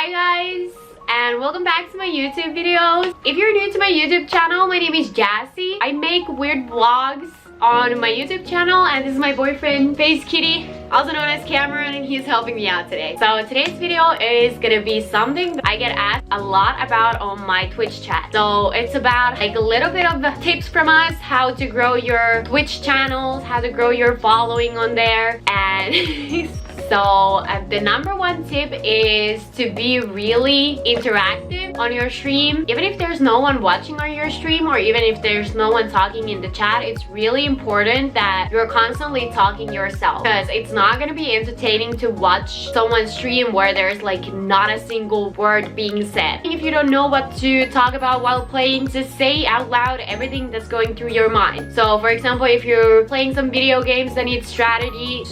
Hi guys, and welcome back to my YouTube videos. If you're new to my YouTube channel, my name is Jassi. I make weird vlogs on my YouTube channel, and this is my boyfriend, Face Kitty, also known as Cameron, and he's helping me out today. So today's video is gonna be something that I get asked a lot about on my Twitch chat. So it's about like a little bit of tips from us, how to grow your Twitch channels, how to grow your following on there, and so the number one tip is to be really interactive on your stream. Even if there's no one watching on your stream, or even if there's no one talking in the chat, it's really important that you're constantly talking yourself, because it's not going to be entertaining to watch someone stream where there's like not a single word being said. If you don't know what to talk about while playing, just say out loud everything that's going through your mind. So for example, if you're playing some video games that need strategy.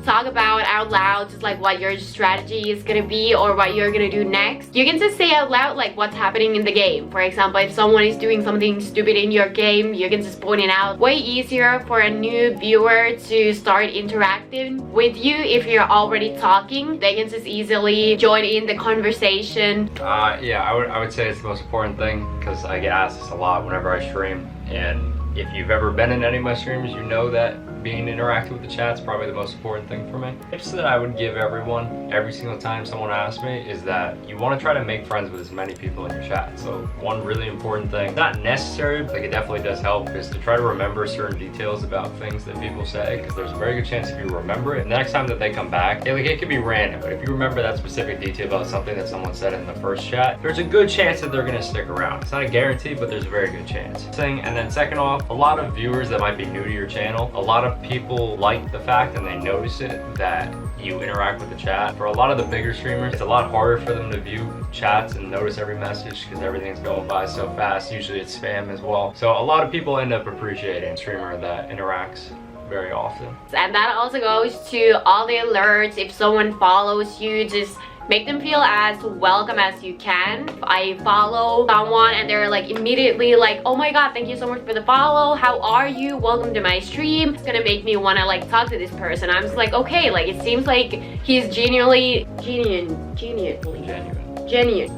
Talk about out loud just like what your strategy is gonna be or what you're gonna do next. You can just say out loud like what's happening in the game. For example, if someone is doing something stupid in your game, you can just point it out. Way easier for a new viewer to start interacting with you if you're already talking. They can just easily join in the conversation. Yeah, I would say it's the most important thing, because I get asked this a lot whenever I stream, and if you've ever been in any of my streams, you know that being interactive with the chat is probably the most important thing for me. Tips that I would give everyone every single time someone asks me is that you want to try to make friends with as many people in your chat. So one really important thing, not necessary, but like it definitely does help, is to try to remember certain details about things that people say, because there's a very good chance if you remember it, the next time that they come back, it could be random, but if you remember that specific detail about something that someone said in the first chat, there's a good chance that they're going to stick around. It's not a guarantee, but there's a very good chance. And then second off, a lot of viewers that might be new to your channel, a lot of people like the fact, and they notice it, that you interact with the chat. For a lot of the bigger streamers, it's a lot harder for them to view chats and notice every message, because everything's going by so fast. Usually it's spam as well. So a lot of people end up appreciating a streamer that interacts very often. And that also goes to all the alerts. If someone follows you, just make them feel as welcome as you can. If I follow someone and they're like immediately like, oh my god, thank you so much for the follow, how are you, welcome to my stream, it's gonna make me want to like talk to this person. I'm just like, okay, like it seems like he's genuine.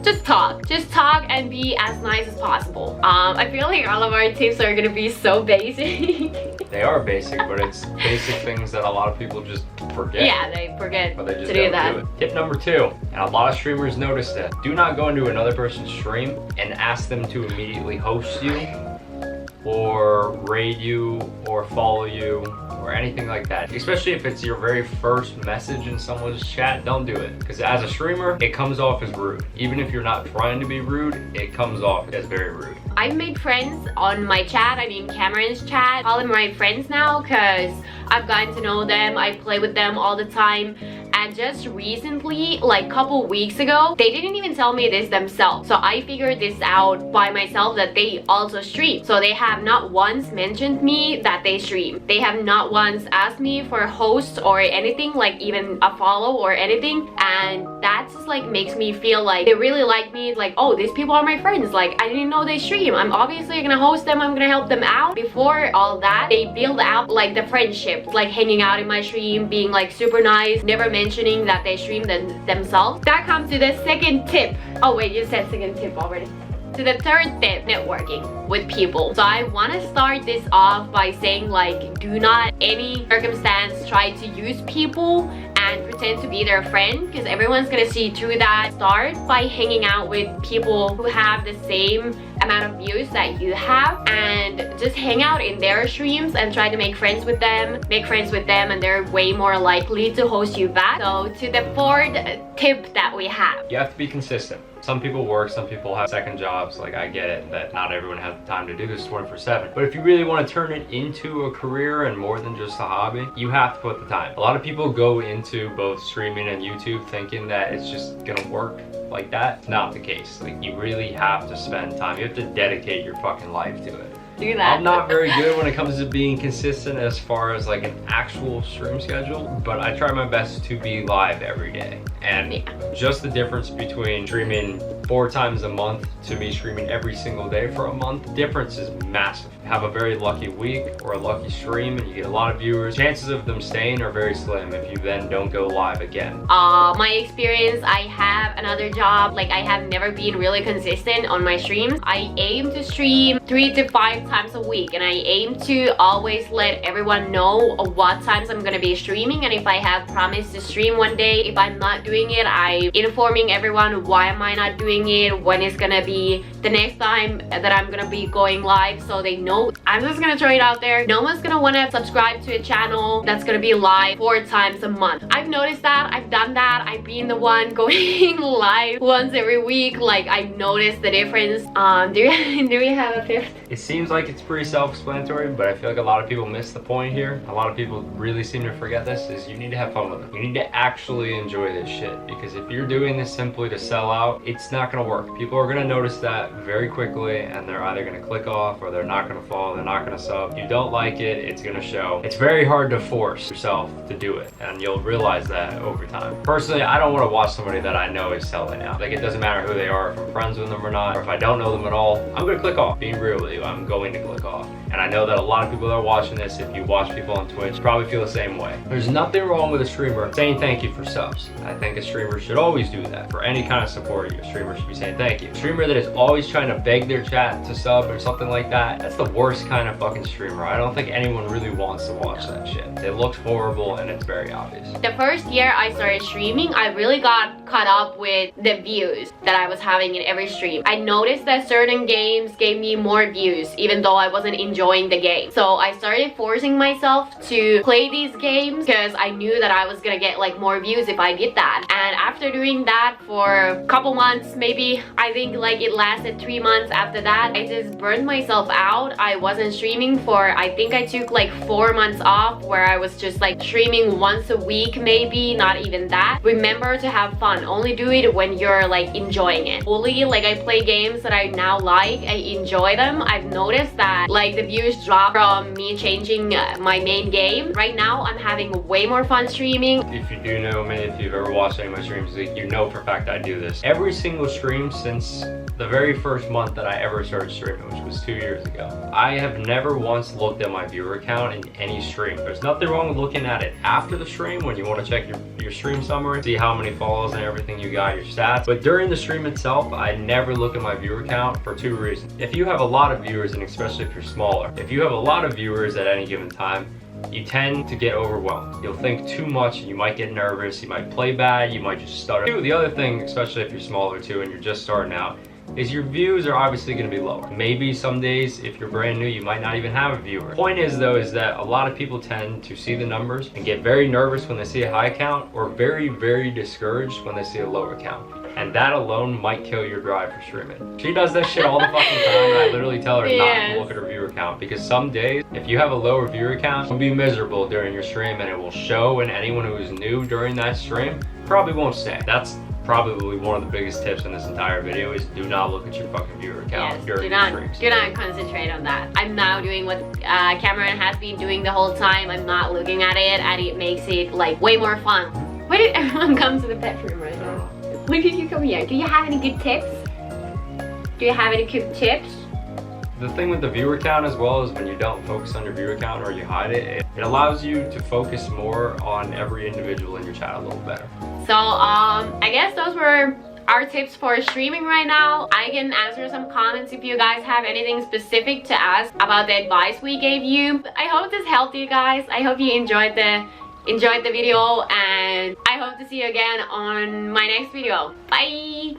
Just talk and be as nice as possible. I feel like all of our tips are gonna be so basic. They are basic, but it's basic things that a lot of people just forget. Yeah, they forget but they just to do that. Do it. Tip number 2, and a lot of streamers notice that, do not go into another person's stream and ask them to immediately host you or raid you or follow you or anything like that. Especially if it's your very first message in someone's chat, don't do it. Because as a streamer, it comes off as rude. Even if you're not trying to be rude, it comes off as very rude. I've made friends on my chat, I mean Cameron's chat. I call them my friends now because I've gotten to know them, I play with them all the time. And just recently, like a couple weeks ago, they didn't even tell me this themselves. So I figured this out by myself, that they also stream. So they have not once mentioned me that they stream. They have not once asked me for a host or anything, like even a follow or anything. And that just like makes me feel like they really like me. Like, oh, these people are my friends. Like, I didn't know they stream. I'm obviously gonna host them. I'm gonna help them out. Before all that, they build out like the friendship, like hanging out in my stream, being like super nice, never mentioning that they stream themselves. That comes to the second tip. Oh wait, you said second tip already. To the third tip, networking with people. So I want to start this off by saying, like, do not any circumstance try to use people and pretend to be their friend, because everyone's gonna see through that. Start by hanging out with people who have the same amount of views that you have, and just hang out in their streams and try to make friends with them, and they're way more likely to host you back. So to the fourth tip that we have, you have to be consistent. Some people work, some people have second jobs. Like, I get it that not everyone has the time to do this 24/7. But if you really want to turn it into a career and more than just a hobby, you have to put the time. A lot of people go into both streaming and YouTube thinking that it's just gonna work like that. It's not the case. Like, you really have to spend time. You have to dedicate your fucking life to it. Do that. I'm not very good when it comes to being consistent as far as like an actual stream schedule, but I try my best to be live every day. And just the difference between streaming 4 times a month to me streaming every single day for a month, the difference is massive. have a very lucky week or a lucky stream and you get a lot of viewers, chances of them staying are very slim if you then don't go live again. My experience, I have another job. Like, I have never been really consistent on my streams. I aim to stream 3 to 5 times a week, and I aim to always let everyone know what times I'm gonna be streaming, and if I have promised to stream one day, if I'm not doing it, I'm informing everyone why am I not doing it, when it's gonna be the next time that I'm gonna be going live, so they know. I'm just gonna throw it out there. No one's gonna wanna subscribe to a channel that's gonna be live 4 times a month. I've noticed that. I've done that. I've been the one going live once every week. Like, I've noticed the difference. Do we have a fifth? It seems like it's pretty self-explanatory, but I feel like a lot of people miss the point here. A lot of people really seem to forget this, is you need to have fun with it. You need to actually enjoy this shit, because if you're doing this simply to sell out, it's not gonna work. People are gonna notice that very quickly, and they're either gonna click off or they're not gonna follow, they're not gonna sub. If you don't like it, it's gonna show. It's very hard to force yourself to do it, and you'll realize that over time. Personally, I don't want to watch somebody that I know is selling out. Like, it doesn't matter who they are, if I'm friends with them or not, or if I don't know them at all, I'm gonna click off. Being real with you, I'm going to click off. And I know that a lot of people that are watching this, if you watch people on Twitch, probably feel the same way. There's nothing wrong with a streamer saying thank you for subs. I think a streamer should always do that. For any kind of support, your streamer should be saying thank you. A streamer that is always trying to beg their chat to sub or something like that, that's the worst kind of fucking streamer. I don't think anyone really wants to watch that shit. It looks horrible and it's very obvious. The first year I started streaming, I really got caught up with the views that I was having in every stream. I noticed that certain games gave me more views, even though I wasn't enjoying the game. So I started forcing myself to play these games because I knew that I was gonna get like more views if I did that. And after doing that for a couple months, maybe, I think like it lasted 3 months after that, I just burned myself out. I wasn't streaming for, I think I took like 4 months off where I was just like streaming once a week, maybe, not even that. Remember to have fun. Only do it when you're like enjoying it. Fully, like, I play games that I now like, I enjoy them. I've noticed that like the views drop from me changing my main game. Right now I'm having way more fun streaming. If you do know me, if you've ever watched any of my streams, you know for a fact I do this. Every single stream since the very first month that I ever started streaming, which was 2 years ago, I have never once looked at my viewer count in any stream. There's nothing wrong with looking at it after the stream when you want to check your stream summary, see how many follows and everything you got, your stats. But during the stream itself, I never look at my viewer count for 2 reasons. If you have a lot of viewers, and especially if you're smaller, if you have a lot of viewers at any given time, you tend to get overwhelmed. You'll think too much and you might get nervous, you might play bad, you might just stutter. The other thing, especially if you're smaller too and you're just starting out, is your views are obviously going to be lower. Maybe some days, if you're brand new, you might not even have a viewer. Point is though, is that a lot of people tend to see the numbers and get very nervous when they see a high count, or very, very discouraged when they see a lower count. And that alone might kill your drive for streaming. She does that shit all the fucking time, and I literally tell her not to look at her viewer count, because some days, if you have a lower viewer count, you'll be miserable during your stream, and it will show, and anyone who is new during that stream probably won't stay. That's probably one of the biggest tips in this entire video, is do not look at your fucking viewer count during your streams. Do not concentrate on that. I'm now doing what Cameron has been doing the whole time. I'm not looking at it, and it makes it like way more fun. Why did everyone come to the pet room right now? Why did you come here? Do you have any good tips? Do you have any good tips? The thing with the viewer count as well is when you don't focus on your viewer count or you hide it, it allows you to focus more on every individual in your chat a little better. So I guess those were our tips for streaming right now. I can answer some comments if you guys have anything specific to ask about the advice we gave you. I hope this helped you guys. I hope you enjoyed the video, and I hope to see you again on my next video. Bye!